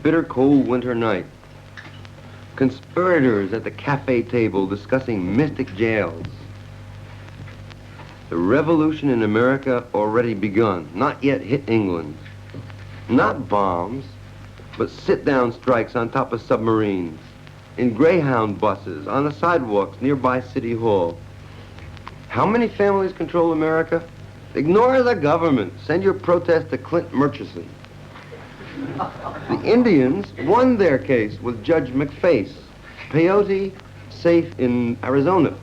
Bitter cold winter night. Conspirators at the cafe table discussing mystic jails. The revolution in America already begun, not yet hit England. Not bombs, but sit-down strikes on top of submarines, in Greyhound buses, on the sidewalks nearby City Hall. How many families control America? Ignore the government. Send your protest to Clint Murchison. The Indians won their case with Judge McFace. Peyote safe in Arizona.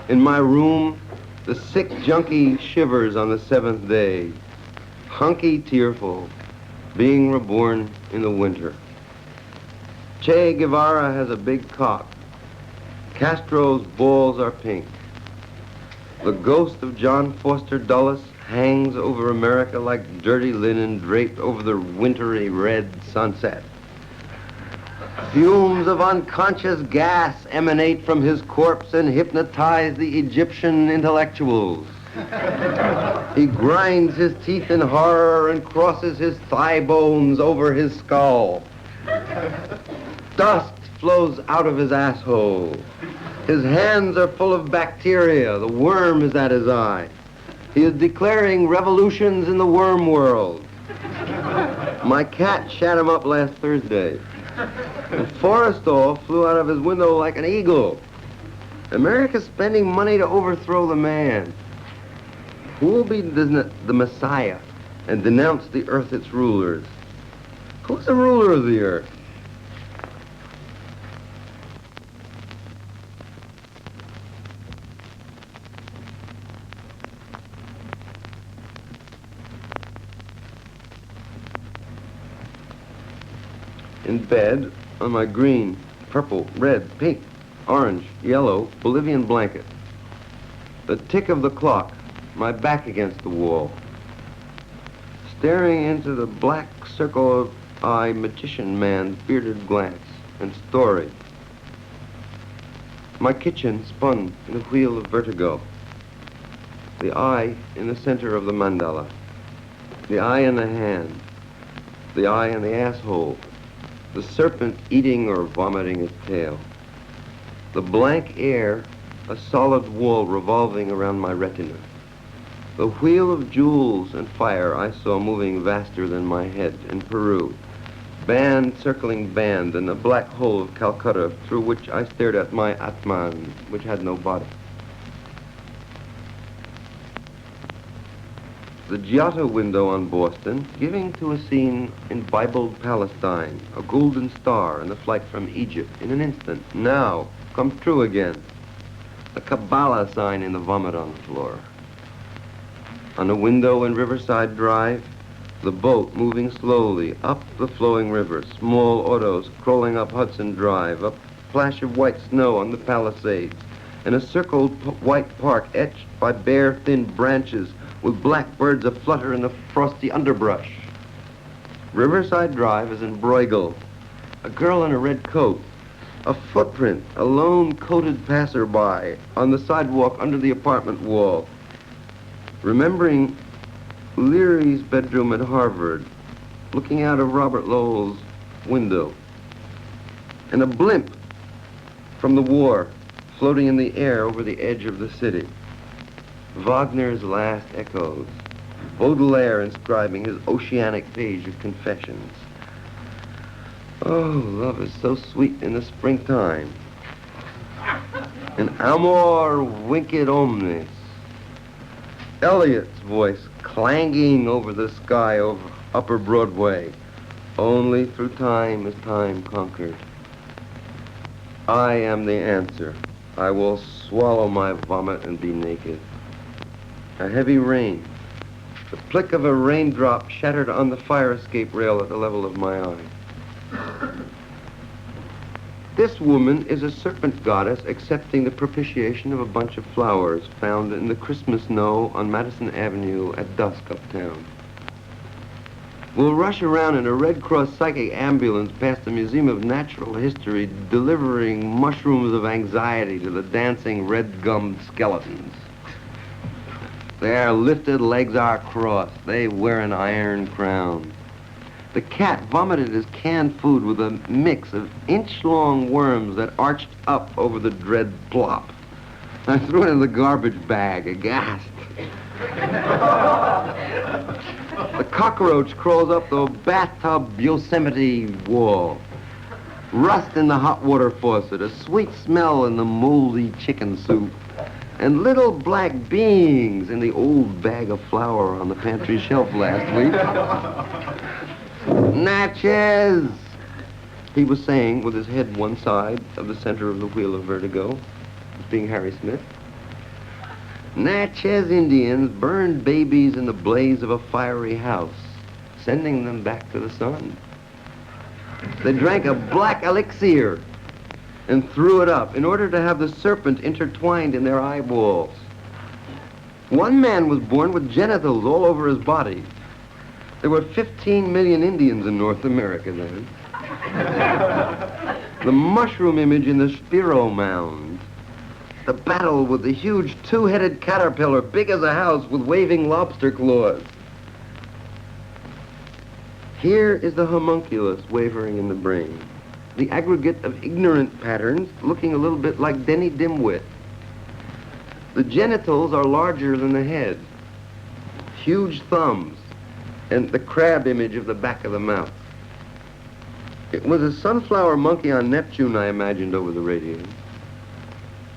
In my room, the sick junkie shivers on the seventh day, hunky tearful, being reborn in the winter. Che Guevara has a big cock. Castro's balls are pink. The ghost of John Foster Dulles hangs over America like dirty linen draped over the wintry red sunset. Fumes of unconscious gas emanate from his corpse and hypnotize the Egyptian intellectuals. He grinds his teeth in horror and crosses his thigh bones over his skull. Dust flows out of his asshole. His hands are full of bacteria. The worm is at his eye. He is declaring revolutions in the worm world. My cat shat him up last Thursday. And Forrestal flew out of his window like an eagle. America's spending money to overthrow the man. Who will be the Messiah and denounce the earth its rulers? Who's the ruler of the earth? In bed, on my green, purple, red, pink, orange, yellow, Bolivian blanket. The tick of the clock, my back against the wall. Staring into the black circle of eye magician man's bearded glance and story. My kitchen spun in a wheel of vertigo. The eye in the center of the mandala. The eye in the hand. The eye in the asshole. The serpent eating or vomiting its tail. The blank air, a solid wall revolving around my retina. The wheel of jewels and fire I saw moving vaster than my head in Peru. Band circling band and the black hole of Calcutta through which I stared at my Atman, which had no body. The Giotto window on Boston, giving to a scene in Bibled Palestine, a golden star and the flight from Egypt in an instant, now, come true again. A Kabbalah sign in the vomit on the floor. On a window in Riverside Drive, the boat moving slowly up the flowing river, small autos crawling up Hudson Drive, a flash of white snow on the Palisades, and a circled white park etched by bare, thin branches with black birds aflutter in the frosty underbrush. Riverside Drive is in Bruegel. A girl in a red coat. A footprint, a lone coated passerby on the sidewalk under the apartment wall. Remembering Leary's bedroom at Harvard, looking out of Robert Lowell's window. And a blimp from the war floating in the air over the edge of the city. Wagner's last echoes. Baudelaire inscribing his oceanic page of confessions. Oh, love is so sweet in the springtime. And amor vincit omnes. Eliot's voice clanging over the sky over Upper Broadway. Only through time is time conquered. I am the answer. I will swallow my vomit and be naked. A heavy rain. The flick of a raindrop shattered on the fire escape rail at the level of my eye. This woman is a serpent goddess accepting the propitiation of a bunch of flowers found in the Christmas snow on Madison Avenue at dusk uptown. We'll rush around in a Red Cross psychic ambulance past the Museum of Natural History, delivering mushrooms of anxiety to the dancing red-gummed skeletons. Their lifted legs are crossed. They wear an iron crown. The cat vomited his canned food with a mix of inch-long worms that arched up over the dread plop. I threw it in the garbage bag, aghast. The cockroach crawls up the bathtub Yosemite wall. Rust in the hot water faucet, a sweet smell in the moldy chicken soup, and little black beings in the old bag of flour on the pantry shelf last week. Natchez, he was saying with his head one side of the center of the wheel of vertigo, being Harry Smith. Natchez Indians burned babies in the blaze of a fiery house, sending them back to the sun. They drank a black elixir and threw it up in order to have the serpent intertwined in their eyeballs. One man was born with genitals all over his body. There were 15 million Indians in North America then. The mushroom image in the Spiro Mound. The battle with the huge two-headed caterpillar, big as a house, with waving lobster claws. Here is the homunculus wavering in the brain. The aggregate of ignorant patterns looking a little bit like Denny Dimwit. The genitals are larger than the head. Huge thumbs. And the crab image of the back of the mouth. It was a sunflower monkey on Neptune I imagined over the radio,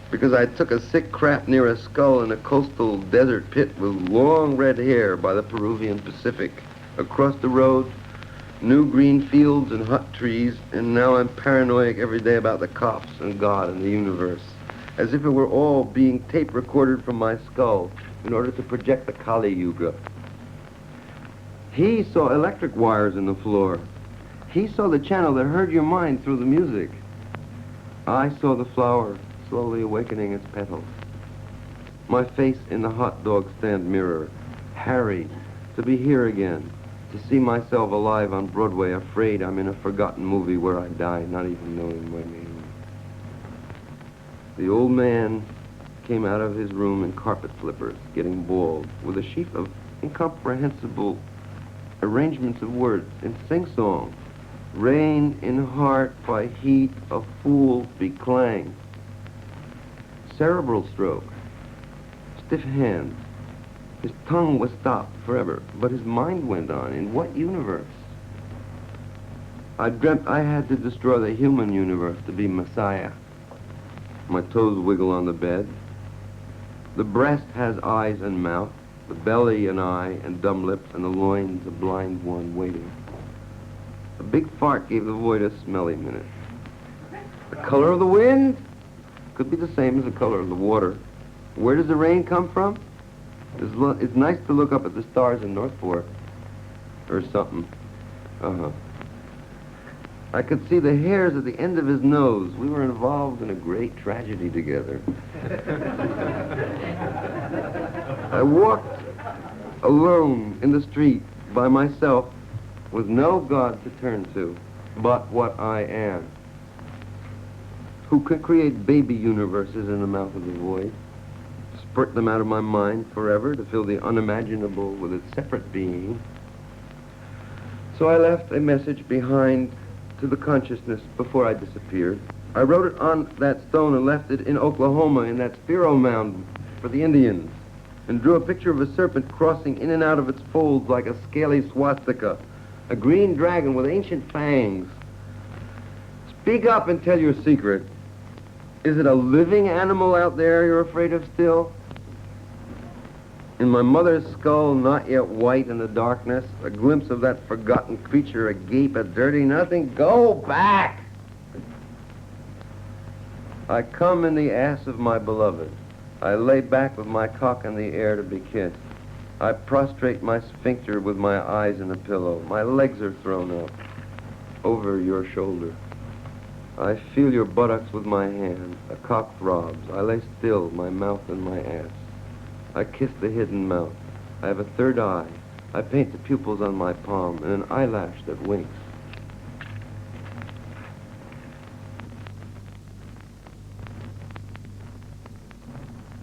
because I took a sick crap near a skull in a coastal desert pit with long red hair by the Peruvian Pacific. Across the road, new green fields and hot trees, and now I'm paranoid every day about the cops and God and the universe, as if it were all being tape recorded from my skull in order to project the Kali Yuga. He saw electric wires in the floor. He saw the channel that heard your mind through the music. I saw the flower slowly awakening its petals. My face in the hot dog stand mirror. Harry, to be here again, to see myself alive on Broadway, afraid I'm in a forgotten movie where I die, not even knowing my name. The old man came out of his room in carpet flippers, getting bald, with a sheaf of incomprehensible arrangements of words in sing-song. Rain in heart by heat, a fool be clang. Cerebral stroke, stiff hands. His tongue was stopped forever, but his mind went on. In what universe? I dreamt I had to destroy the human universe to be Messiah. My toes wiggle on the bed. The breast has eyes and mouth, the belly an eye and dumb lips, and the loins a blind one waiting. A big fart gave the void a smelly minute. The color of the wind could be the same as the color of the water. Where does the rain come from? It's nice to look up at the stars in Northport, or something. I could see the hairs at the end of his nose. We were involved in a great tragedy together. I walked alone in the street by myself with no God to turn to but what I am, who can create baby universes in the mouth of the void, spurt them out of my mind forever to fill the unimaginable with its separate being. So I left a message behind to the consciousness before I disappeared. I wrote it on that stone and left it in Oklahoma in that Spiro Mound for the Indians, and drew a picture of a serpent crossing in and out of its folds like a scaly swastika, a green dragon with ancient fangs. Speak up and tell your secret. Is it a living animal out there you're afraid of still? In my mother's skull, not yet white in the darkness, a glimpse of that forgotten creature agape at dirty nothing. Go back! I come in the ass of my beloved. I lay back with my cock in the air to be kissed. I prostrate my sphincter with my eyes in a pillow. My legs are thrown up over your shoulder. I feel your buttocks with my hand. A cock throbs. I lay still, my mouth in my ass. I kiss the hidden mouth. I have a third eye. I paint the pupils on my palm and an eyelash that winks.